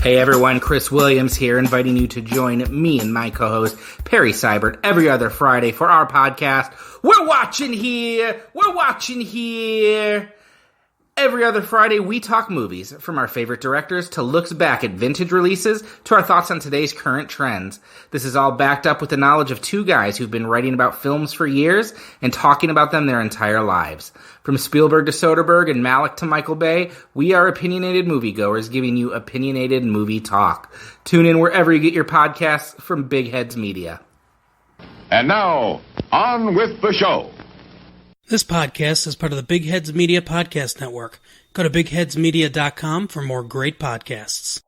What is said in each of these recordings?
Hey everyone, Chris Williams here, inviting you to join me and my co-host Perry Seibert every other Friday for our podcast, We're Watching Here! Every other Friday, we talk movies, from our favorite directors to looks back at vintage releases to our thoughts on today's current trends. This is all backed up with the knowledge of two guys who've been writing about films for years and talking about them their entire lives. From Spielberg to Soderbergh and Malick to Michael Bay, we are opinionated moviegoers giving you opinionated movie talk. Tune in wherever you get your podcasts from Big Heads Media. And now, on with the show. This podcast is part of the Big Heads Media Podcast Network. Go to bigheadsmedia.com for more great podcasts.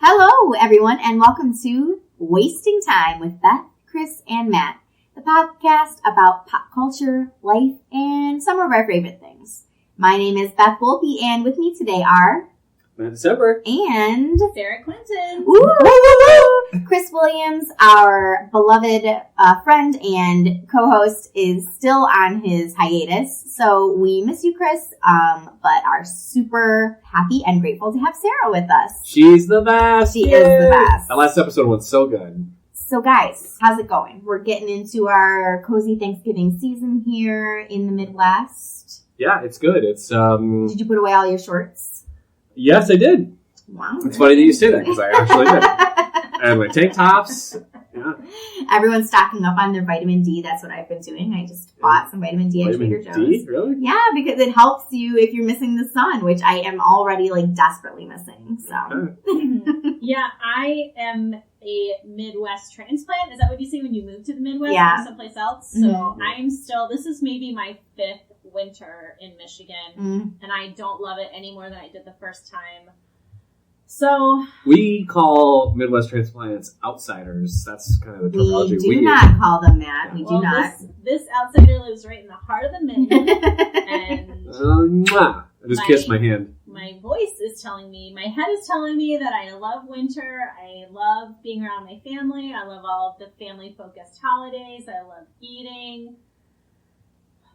Hello, everyone, and welcome to Wasting Time with Beth, Chris, and Matt, the podcast about pop culture, life, and some of our favorite things. My name is Beth Volpe, and with me today are Matt December and Sarah Clinton. Chris Williams, our beloved friend and co-host, is still on his hiatus, so we miss you, Chris, but are super happy and grateful to have Sarah with us. She's the best. She is the best. That last episode went so good. So guys, how's it going? We're getting into our cozy Thanksgiving season here in the Midwest. Yeah, it's good. It's Did you put away all your shorts? Yes, I did. Wow. It's funny that you say that because I actually did. And my tank tops. Yeah. Everyone's stocking up on their vitamin D. That's what I've been doing. I just bought some vitamin D at Trader Joe's. D? Really? Yeah, because it helps you if you're missing the sun, which I am already desperately missing. So. Yeah, I am a Midwest transplant. Is that what you say when you move to the Midwest Yeah. or someplace else? So I'm still, this is maybe my 5th winter in Michigan, and I don't love it any more than I did the first time. So We call Midwest transplants outsiders. That's kind of the terminology we do not call them that. We do well, not. This outsider lives right in the heart of the Mid, and I just kissed my hand. my voice is telling me, my head is telling me that I love winter. I love being around my family. I love all of the family-focused holidays. I love eating.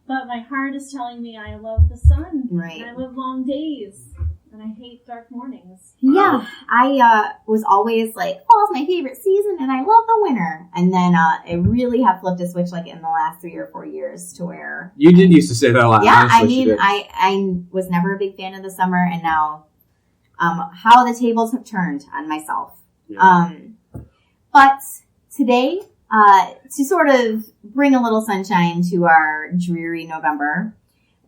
But my heart is telling me I love the sun. Right. And I love long days. And I hate dark mornings. Yeah, I was always fall's my favorite season, and I love the winter. And then I really have flipped a switch in the last 3 or 4 years to where You did used to say that a lot. yeah, honestly, I mean, I was never a big fan of the summer, and now how the tables have turned on myself. Yeah. But today, to sort of bring a little sunshine to our dreary November,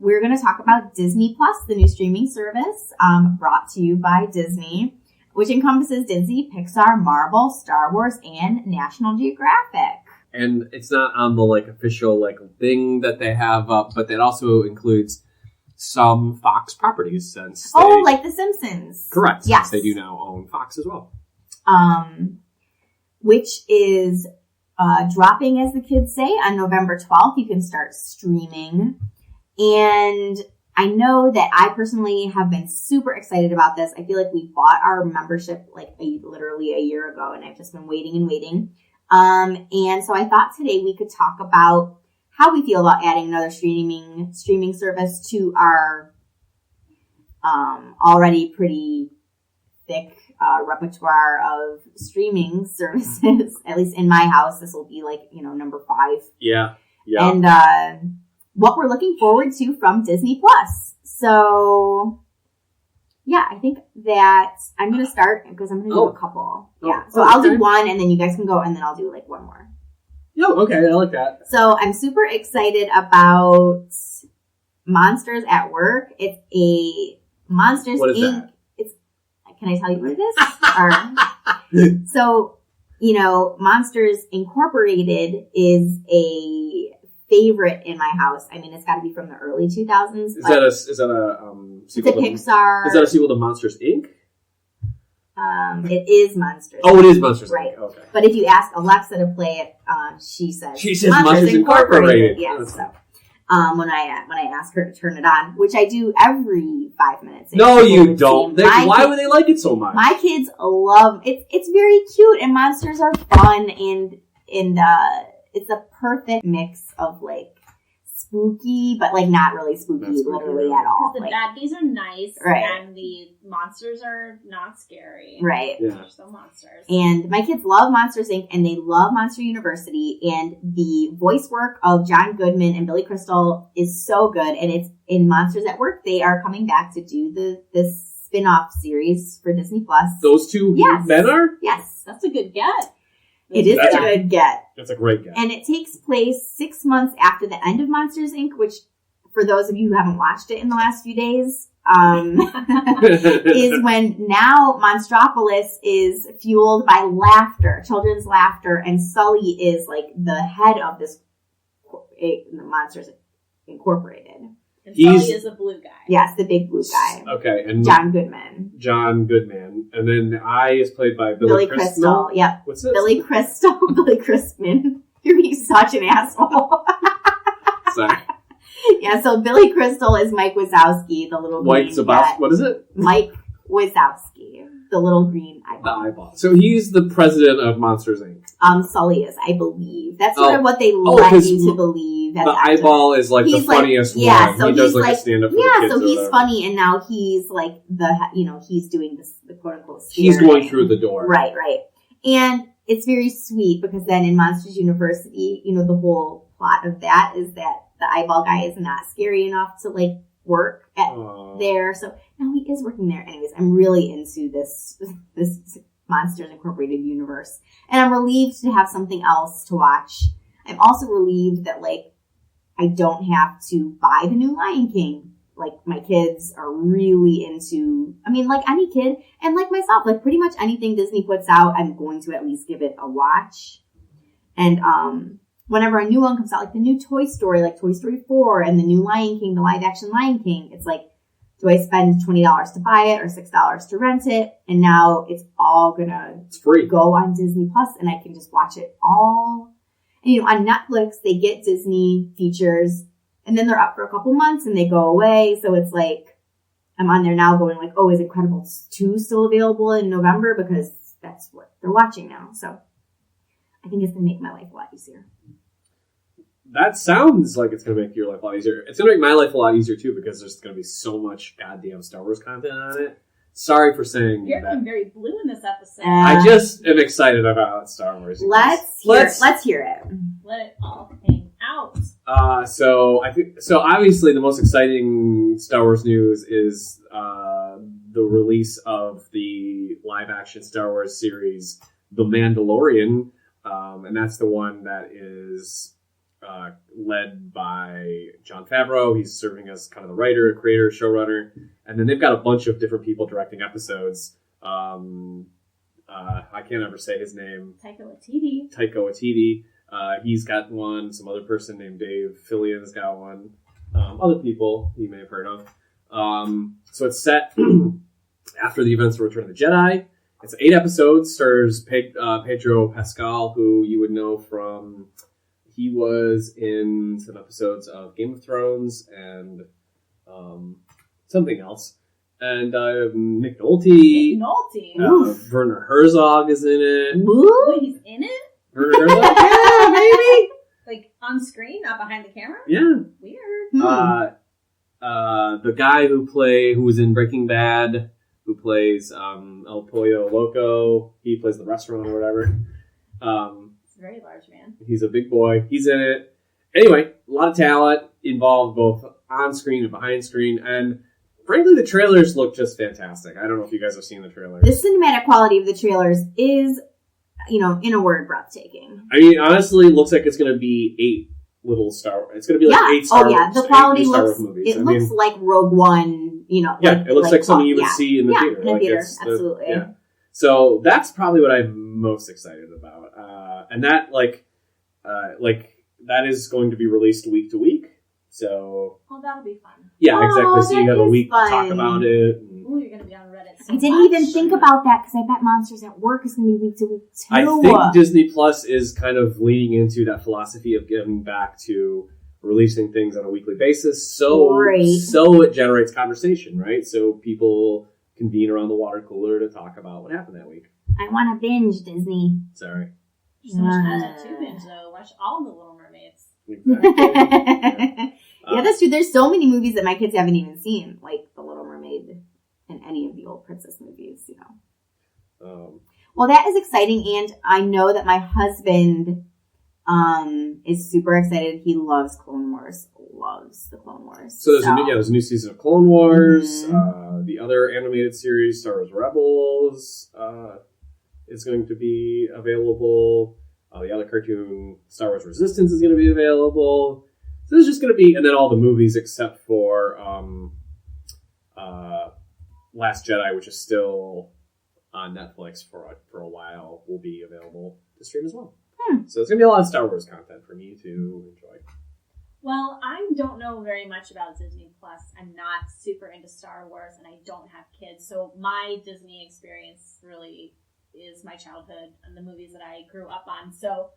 we're going to talk about Disney Plus, the new streaming service brought to you by Disney, which encompasses Disney, Pixar, Marvel, Star Wars, and National Geographic. And it's not on the official thing that they have up, but that also includes some Fox properties since like The Simpsons. Correct. Yes. Since they do now own Fox as well. Which is dropping, as the kids say, on November 12th. You can start streaming. And I know that I personally have been super excited about this. I feel like we bought our membership literally a year ago, and I've just been waiting and waiting. And so I thought today we could talk about how we feel about adding another streaming service to our already pretty thick repertoire of streaming services. At least in my house, this will be number 5. Yeah. And what we're looking forward to from Disney Plus. So, yeah, I think that I'm going to start because I'm going to do a couple. Yeah. So I'll do one, and then you guys can go, and then I'll do one more. Yeah, okay. I like that. So I'm super excited about Monsters at Work. It's a Monsters What is Inc. that? Can I tell you what it is? So, Monsters Incorporated is a favorite in my house. I mean, it's got to be from the early 2000s. Is that a sequel? It's a Pixar. Is that a sequel to Monsters Inc.? It is Monsters. Oh, it is Monsters right. Inc. Okay. But if you ask Alexa to play it, she says Monsters Incorporated. Yes. So, when I ask her to turn it on, which I do every 5 minutes. No, you don't. Why would they like it so much? My kids love it. It's very cute, and monsters are fun, and it's a perfect mix of like spooky, but like not really spooky, literally at all. The bad guys are nice, right, and the monsters are not scary. Right. Yeah. They're still monsters. And my kids love Monsters, Inc. and they love Monster University, and the voice work of John Goodman and Billy Crystal is so good, and it's in Monsters at Work. They are coming back to do this spin-off series for Disney Plus. Those two men are? Yes. That's a good get. It is a good get. That's a great get. And it takes place 6 months after the end of Monsters, Inc., which, for those of you who haven't watched it in the last few days, is when now Monstropolis is fueled by laughter, children's laughter, and Sully is like the head of this, the Monsters Incorporated. And Sully is a blue guy. Yes, the big blue guy. Okay. And John Goodman. And then the I is played by Billy Crystal. Yep. What's this? Billy Crystal. Billy Crispin. You're being such an asshole. Sorry. Yeah, so Billy Crystal is Mike Wazowski, the little green cat. What is it? Mike Wazowski, the little green eyeball. The eyeball. So he's the president of Monsters, Inc. Sully is, I believe. That's sort of what they led you to believe. The eyeball is like the funniest one. Yeah, so he does like a stand-up for the kids. So he's funny, and now he's like he's doing this, the quote-unquote he's going through the door. Right. And it's very sweet because then in Monsters University, the whole plot of that is that the eyeball guy is not scary enough to like work at there. So now he is working there. Anyways, I'm really into this Monsters Incorporated universe. And I'm relieved to have something else to watch. I'm also relieved that like I don't have to buy the new Lion King. Like my kids are really into, like any kid and like myself, like pretty much anything Disney puts out, I'm going to at least give it a watch. And whenever a new one comes out, like the new Toy Story, like Toy Story 4 and the new Lion King, the live action Lion King, it's like, do I spend $20 to buy it or $6 to rent it? And now it's all it's free. Go on Disney Plus and I can just watch it all. And on Netflix, they get Disney features and then they're up for a couple months and they go away. So it's like, I'm on there now going like, oh, is Incredibles 2 still available in November? Because that's what they're watching now. So I think it's going to make my life a lot easier. That sounds like it's going to make your life a lot easier. It's going to make my life a lot easier, too, because there's going to be so much goddamn Star Wars content on it. Sorry for saying You're that. You're very blue in this episode. I just am excited about Star Wars. Let's hear it. Let it all hang out. So obviously the most exciting Star Wars news is the release of the live-action Star Wars series, The Mandalorian, and that's the one that is led by Jon Favreau. He's serving as kind of the writer, creator, showrunner. And then they've got a bunch of different people directing episodes. I can't ever say his name. Taika Waititi. He's got one. Some other person named Dave Fillion's got one. Other people you may have heard of. So it's set after the events of Return of the Jedi. It's 8 episodes. Stars Pedro Pascal, who you would know from... He was in some episodes of Game of Thrones and something else. And Nick Nolte. Werner Herzog is in it. Wait, he's in it? Werner Herzog? Yeah, maybe. Like on screen, not behind the camera? Yeah. Weird. The guy who was in Breaking Bad, who plays El Pollo Loco, he plays the restaurant or whatever. Very large man. He's a big boy. He's in it. Anyway, a lot of talent involved both on screen and behind screen. And frankly, the trailers look just fantastic. I don't know if you guys have seen the trailers. The cinematic quality of the trailers is, in a word, breathtaking. I mean, honestly, it looks like it's going to be 8 little Star Wars. It's going to be like 8 Star Wars. The quality looks, movies. It looks like Rogue One, Yeah, it looks like something you would see in the theater. In the theater, absolutely. Yeah. So that's probably what I'm most excited about. And that, that is going to be released week to week. So. Oh, that'll be fun. Yeah, exactly. So you got a week to talk about it. Ooh, you're going to be on Reddit. I didn't even think about that because I bet Monsters at Work is going to be week to week too. I think Disney Plus is kind of leaning into that philosophy of giving back to releasing things on a weekly basis. So Great. so it generates conversation, right? So people convene around the water cooler to talk about what happened that week. I want to binge Disney. Sorry. There's so much content to binge, though. Watch all the Little Mermaids. Exactly. Yeah, that's true. There's so many movies that my kids haven't even seen, like The Little Mermaid and any of the old princess movies, you know. Well, that is exciting, and I know that my husband is super excited. He loves Clone Wars. Loves the Clone Wars. So there's a new season of Clone Wars. Mm-hmm. The other animated series, Star Wars Rebels, is going to be available. The other cartoon, Star Wars Resistance, is going to be available. So there's just going to be, and then all the movies except for Last Jedi, which is still on Netflix for a while, will be available to stream as well. So it's going to be a lot of Star Wars content for me to enjoy. Well, I don't know very much about Disney Plus. I'm not super into Star Wars, and I don't have kids. So my Disney experience really is my childhood and the movies that I grew up on. So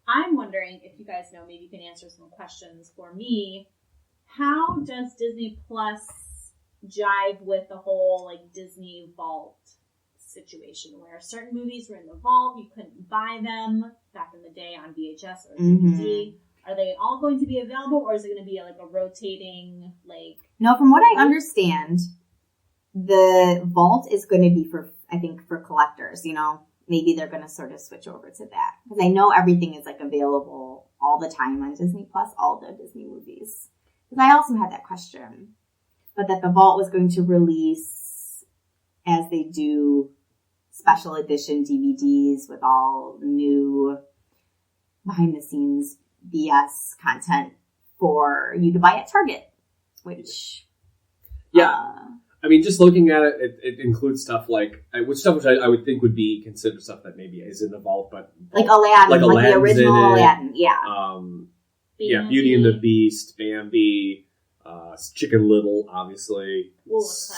I'm wondering if you guys know, maybe you can answer some questions for me. How does Disney Plus jive with the whole like Disney Vault situation, where certain movies were in the vault, you couldn't buy them back in the day on VHS or DVD? Are they all going to be available, or is it going to be like a rotating, like... No, from what I understand, the vault is going to be for collectors, you know. Maybe they're going to sort of switch over to that. Because I know everything is like available all the time on Disney Plus, all the Disney movies. Because I also had that question. But that the vault was going to release, as they do, special edition DVDs with all new behind-the-scenes BS content for you to buy at Target, which... Yeah. I mean, just looking at it, it includes stuff like... which I would think would be considered stuff that maybe is in the vault, but... Like Aladdin, like the original Aladdin, yeah. Yeah, Beauty and the Beast, Bambi, Chicken Little, obviously.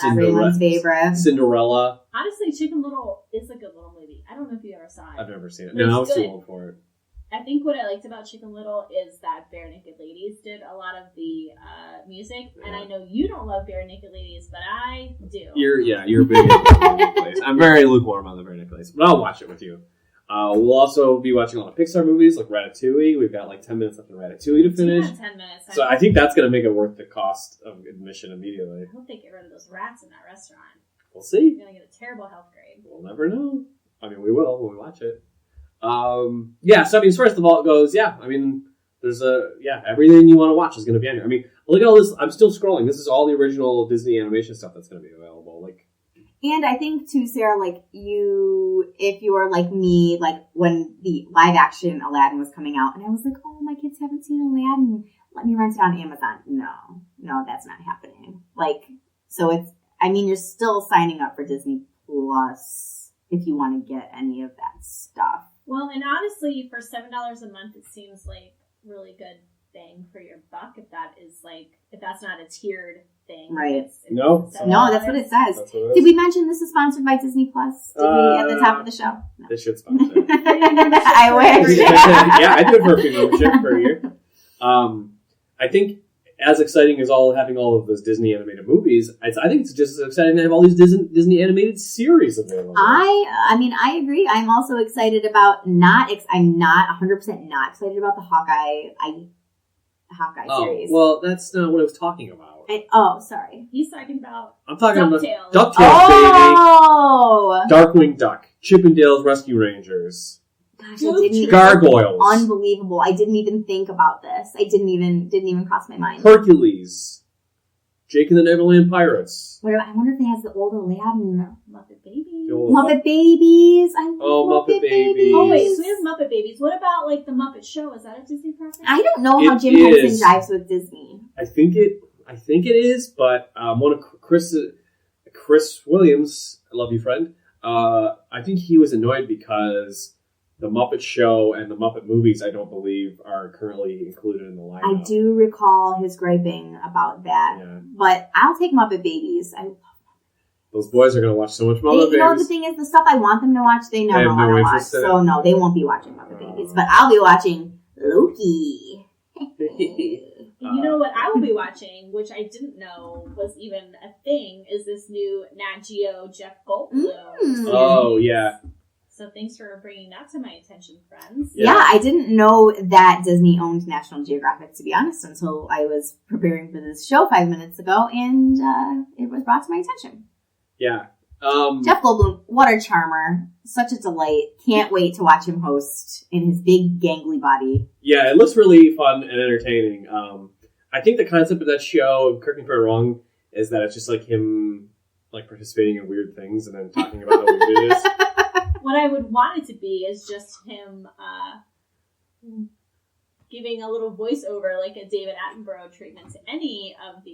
Everyone's favorite. Cinderella. Honestly, Chicken Little is a good little movie. I don't know if you ever saw it. I've never seen it. No, I was too old for it. I think what I liked about Chicken Little is that Bare Naked Ladies did a lot of the music, and I know you don't love Bare Naked Ladies, but I do. You're big into Bare Naked Ladies. I'm very lukewarm on the Bare Naked Ladies, but I'll watch it with you. We'll also be watching a lot of Pixar movies like Ratatouille. We've got like 10 minutes left in Ratatouille to finish. 10 minutes. So I think that's going to make it worth the cost of admission immediately. I hope they get rid of those rats in that restaurant. We'll see. You're going to get a terrible health grade. We'll never know. I mean, we will when we watch it. So I mean, as far as the vault goes, I mean, there's everything you want to watch is going to be on here. I mean, look at all this. I'm still scrolling. This is all the original Disney animation stuff that's going to be available. And I think too, Sarah, like if you are like me, like when the live action Aladdin was coming out, and I was like, oh, my kids haven't seen Aladdin. Let me rent it on Amazon. No, that's not happening. You're still signing up for Disney Plus if you want to get any of that stuff. Well, and honestly, for $7 a month, it seems like really good bang for your buck. If that's not a tiered thing, right? No, that's what it says. Did we mention this is sponsored by Disney Plus? Did we at the top of the show? No. They should sponsor it. I wish. Yeah, I did for a free membership for a year. I think as exciting as having all of those Disney animated movies, I think it's just as exciting to have all these Disney animated series available. I mean, I agree. I'm also excited about I'm not 100% not excited about the Hawkeye series. Well, that's not what I was talking about. Sorry. He's talking about I'm talking DuckTales. about DuckTales, oh! baby. Darkwing Duck, Chippendales Rescue Rangers. Gosh, Gargoyles. Unbelievable. I didn't even think about this. I didn't even cross my mind. Hercules. Jake and the Neverland Pirates. I wonder if it has the old Aladdin. Muppet Babies. Muppet Babies. I love Muppet Babies. Oh, wait, so we have Muppet Babies. What about, like, the Muppet Show? Is that a Disney property? I don't know how Jim Henson jives with Disney. I think it is, but one of Chris Williams, I love you, friend, I think he was annoyed because the Muppet Show and the Muppet movies, I don't believe, are currently included in the lineup. I do recall his griping about that. Yeah. But I'll take Muppet Babies. Those boys are going to watch so much Muppet Babies. You know, the thing is, the stuff I want them to watch, they know how to watch. So, no, they won't be watching Muppet Babies. But I'll be watching Loki. You know what I will be watching, which I didn't know was even a thing, is this new Nat Geo Jeff Goldblum series. Oh, yeah. So thanks for bringing that to my attention, friends. Yeah, I didn't know that Disney owned National Geographic, to be honest, until I was preparing for this show 5 minutes ago, and it was brought to my attention. Yeah. Jeff Goldblum, what a charmer. Such a delight. Can't wait to watch him host in his big, gangly body. Yeah, it looks really fun and entertaining. I think the concept of that show, correct me if I'm wrong, is that it's just like him like participating in weird things and then talking about how weird it is. What I would want it to be is just him giving a little voiceover, like a David Attenborough treatment to any of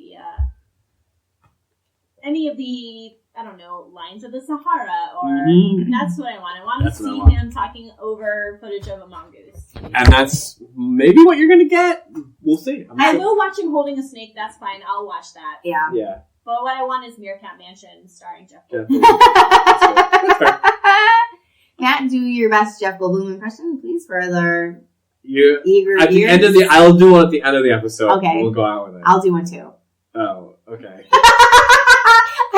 the I don't know, lines of the Sahara, or that's what I want. I want to see him talking over footage of a mongoose. And that's maybe what you're going to get. We'll see. I will watch him holding a snake. That's fine. I'll watch that. Yeah. Yeah. But what I want is Meerkat Mansion starring Jeff Goldblum. That's fair. Matt, do your best Jeff Goldblum impression, please, for the You eager at the ears. end of the. I'll do one at the end of the episode. Okay. We'll go out with it. I'll do one too. Oh, okay.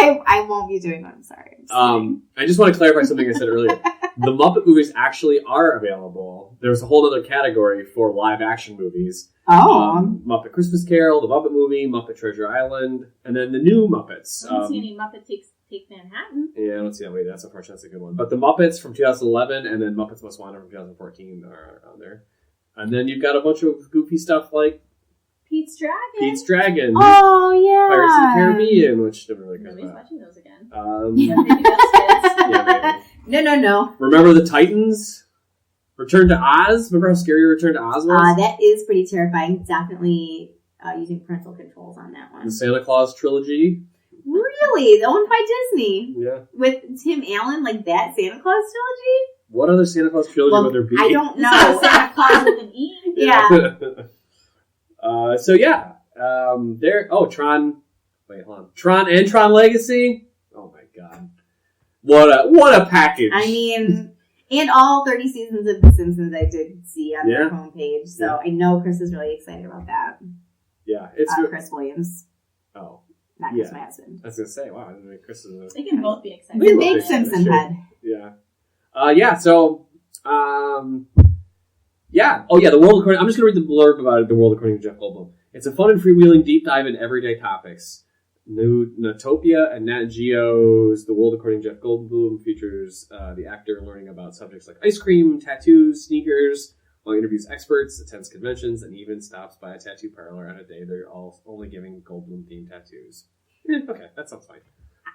I won't be doing one. I'm sorry. I just want to clarify something I said earlier. The Muppet movies actually are available. There's a whole other category for live action movies. Oh. Muppet Christmas Carol, the Muppet Movie, Muppet Treasure Island, and then the new Muppets. I haven't seen any Muppet Take Manhattan. Yeah, I don't see that. Wait, that's unfortunate. That's a good one. But the Muppets from 2011 and then Muppets Most Wanted from 2014 are on there. And then you've got a bunch of goofy stuff like Pete's Dragon. Oh, yeah. Pirates of the Caribbean, which nobody really cares Nobody's about. watching those again. Maybe that's kids. Yeah, maybe. No. Remember the Titans? Return to Oz? Remember how scary Return to Oz was? That is pretty terrifying. Definitely using parental controls on that one. The Santa Claus trilogy? Really? Owned by Disney? Yeah. With Tim Allen, like that Santa Claus trilogy? What other Santa Claus trilogy would there be? I don't It's know. not Santa Claus with an E. Yeah. Tron. Wait, hold on. Tron and Tron Legacy? Oh my god. What a package. I mean, and all 30 seasons of The Simpsons I did see on their homepage, so I know Chris is really excited about that. Yeah, it's Chris Williams. Oh. Not Chris, my husband. I was going to say, wow, I didn't know Chris is They can both be excited. The big Simpson head. Yeah. Oh, yeah, The World According... I'm just going to read the blurb about it, The World According to Jeff Goldblum. It's a fun and freewheeling deep dive in everyday topics. Newtopia and Nat Geo's The World According to Jeff Goldblum features the actor learning about subjects like ice cream, tattoos, sneakers, while he interviews experts, attends conventions, and even stops by a tattoo parlor on a day they're all only giving Goldblum-themed tattoos. Okay, that sounds fine.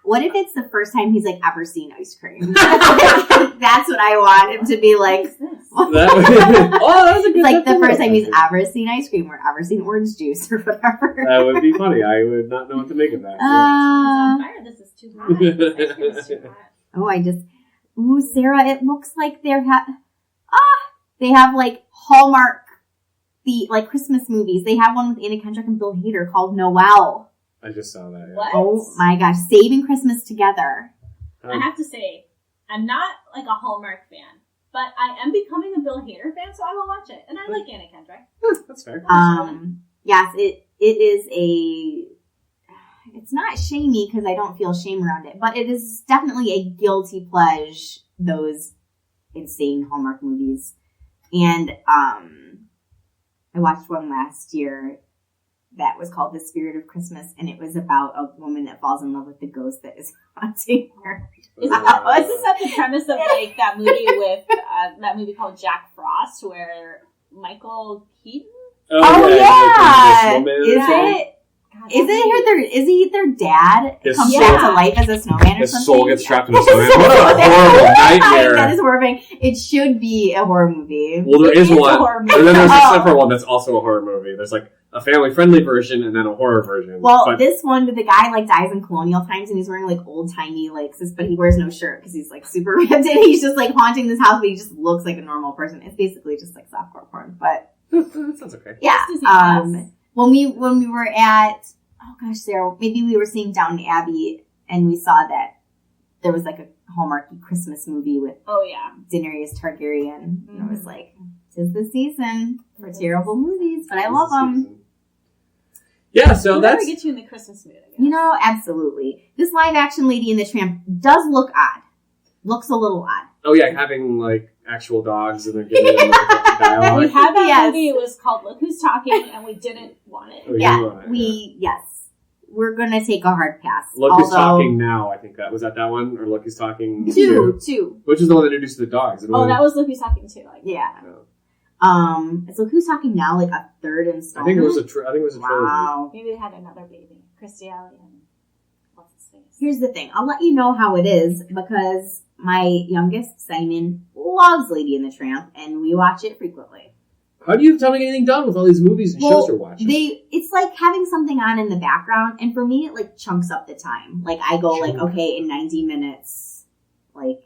What if it's the first time he's like ever seen ice cream? That's what I want him to be like. That was a good like the first time he's ever seen ice cream or ever seen orange juice or whatever. That would be funny. I would not know what to make of that. It's on fire. This is too hot. This ice cream is too hot. Sarah, it looks like they have like Hallmark, the like Christmas movies. They have one with Anna Kendrick and Bill Hader called Noel. I just saw that. Yeah. What? Oh my gosh, Saving Christmas Together. I have to say, I'm not like a Hallmark fan, but I am becoming a Bill Hader fan, so I will watch it. And I like Anna Kendrick. That's fair. Yes, it is it's not shamey because I don't feel shame around it, but it is definitely a guilty pleasure, those insane Hallmark movies. And I watched one last year that was called The Spirit of Christmas, and it was about a woman that falls in love with the ghost that is haunting her. Is that the premise of like that movie with that movie called Jack Frost, where Michael Keaton? Yeah. Is he their dad? Comes back to life as a snowman or his something? His soul gets trapped in a snowman. What a horrible nightmare. That is horrifying. It should be a horror movie. Well, there is one. And then there's a separate one that's also a horror movie. There's like a family-friendly version and then a horror version. Well, this one, the guy like dies in colonial times and he's wearing like old-timey like, but he wears no shirt because he's like super ripped and he's just like haunting this house, but he just looks like a normal person. It's basically just like softcore porn, but that sounds okay. Yeah. When we were at, oh gosh, Sarah, maybe we were seeing Downton Abbey and we saw that there was like a Hallmarky Christmas movie with Daenerys Targaryen. And I was like, 'tis the season for terrible movies, but I love them. Yeah, so We'll that's... never get you in the Christmas mood again. You know, absolutely. This live action Lady and the Tramp does look odd. Looks a little odd. Oh, yeah, having, like, actual dogs and they're giving them, like, dialogue. We had that Yes. movie. It was called Look Who's Talking, and we didn't want it. Oh, you Yeah, want it, yes. We're gonna take a hard pass. Look Who's Talking Now, I think that. Was that one? Or Look Who's Talking Two. Which is the one that introduced the dogs? Oh, that was Look Who's Talking too. Like, Yeah. Oh. It's Look Who's Talking Now, like a third I installment. think it was a trilogy. Wow. maybe they had another baby, Christy Alley and what's his face. Here's the thing. I'll let you know how it is because my youngest, Simon, loves Lady and the Tramp, and we watch it frequently. How do you have time to get anything done with all these movies and shows you're watching? It's like having something on in the background, and for me, it like chunks up the time. Like I go like, okay, in 90 minutes, like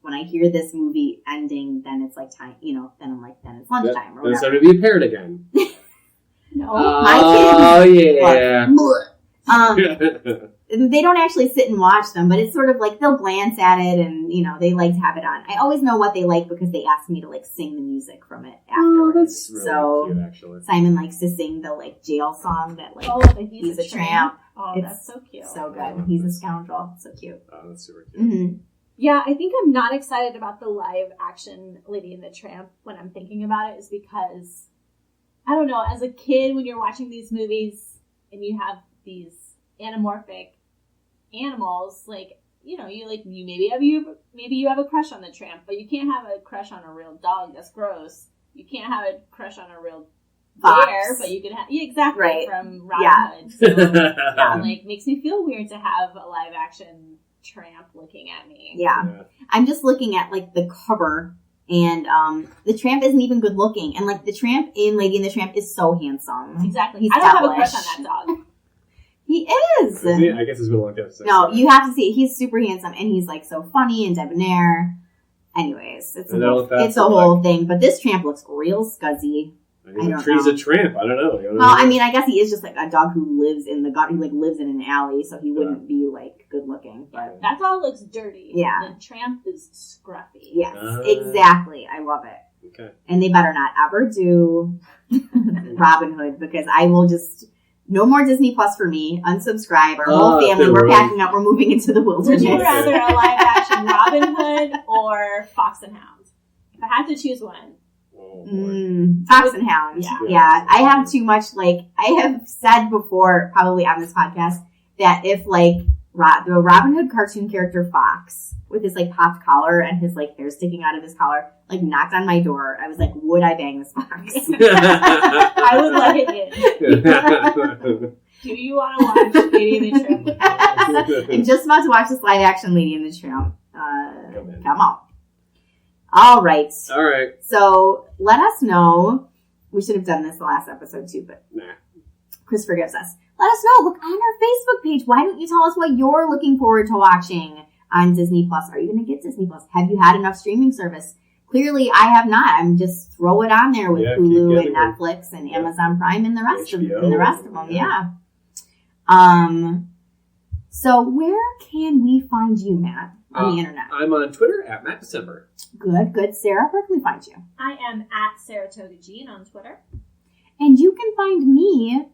when I hear this movie ending, then it's like time, then I'm like, then it's lunchtime or Then it's whatever. time to be a parrot again. No. My kids. yeah. They don't actually sit and watch them, but it's sort of like they'll glance at it and, they like to have it on. I always know what they like because they ask me to like sing the music from it afterwards. That's really so cute, actually. Simon likes to sing the like jail song that like but he's a tramp. Oh, It's that's so cute. So good. He's a scoundrel. So cute. Oh, that's super cute. Mm-hmm. Yeah, I think I'm not excited about the live action Lady and the Tramp when I'm thinking about it is because, I don't know, as a kid when you're watching these movies and you have these anamorphic animals, like, you maybe you have a crush on the tramp, but you can't have a crush on a real dog. That's gross. You can't have a crush on a real Fox. bear, but you can have exactly Right. from Robin Yeah. Hood. So, like, makes me feel weird to have a live action tramp looking at me. Yeah. I'm just looking at like the cover and the tramp isn't even good looking. And like the tramp in Lady and the Tramp is so handsome. Exactly. He's I don't have a devilish. crush on that dog. He is. I guess it's been a long time since No, you have to see it. He's super handsome and he's like so funny and debonair. Anyways, it's a whole thing. But this tramp looks real scuzzy. He's a tramp. I don't know. Well, I mean, I guess he is just like a dog who lives in lives in an alley, so he wouldn't be like good looking. But That dog looks dirty. Yeah. The tramp is scruffy. yes, exactly. I love it. Okay. And they better not ever do Robin Hood because I will just no more Disney Plus for me. Unsubscribe. Our whole family. We're packing up. We're moving into the wilderness. Would you rather a live action Robin Hood or Fox and Hound? If I had to choose one. Fox and Hound. Yeah. I have too much, like, I have said before, probably on this podcast, that if, like, the Robin Hood cartoon character Fox, with his, like, popped collar and his, like, hair sticking out of his collar, like, knocked on my door, I was like, would I bang this Fox? I would let it in. Do you want to watch Lady and the Tramp? I'm just about to watch this live action Lady and the Tramp. Come on. All right. So let us know. We should have done this the last episode too, but Chris forgives us. Let us know. Look on our Facebook page. Why don't you tell us what you're looking forward to watching on Disney Plus? Are you going to get Disney Plus? Have you had enough streaming service? Clearly, I have not. I'm just throw it on there with Hulu and Netflix and Amazon Prime and the rest of them. Yeah. So where can we find you, Matt, on the internet? I'm on Twitter at Matt December. Good. Sarah, where can we find you? I am at Saratoga Jean on Twitter. And you can find me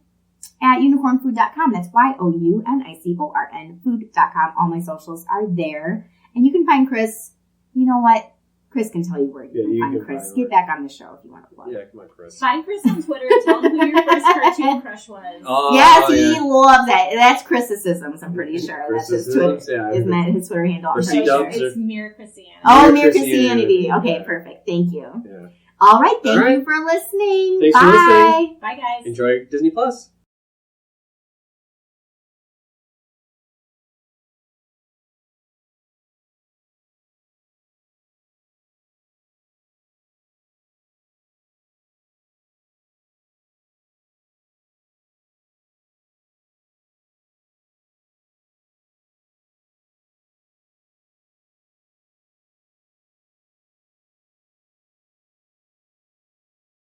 at unicornfood.com. That's YOUNICORN food.com. All my socials are there. And you can find Chris. You know what? Chris can tell you where you can find Chris. Get back on the show if you want to plug. Yeah, come on, Chris. Find Chris on Twitter and tell him who your first cartoon crush was. Yes, he loves that. That's Christicisms, I'm pretty sure. That's his Twitter. Isn't that his Twitter handle? I'm pretty sure. It's Mere Christianity. Oh, Mere Christianity. Okay, perfect. Thank you. Yeah. All right. Thank you for listening. Thanks Bye. for listening. Bye, guys. Enjoy Disney Plus.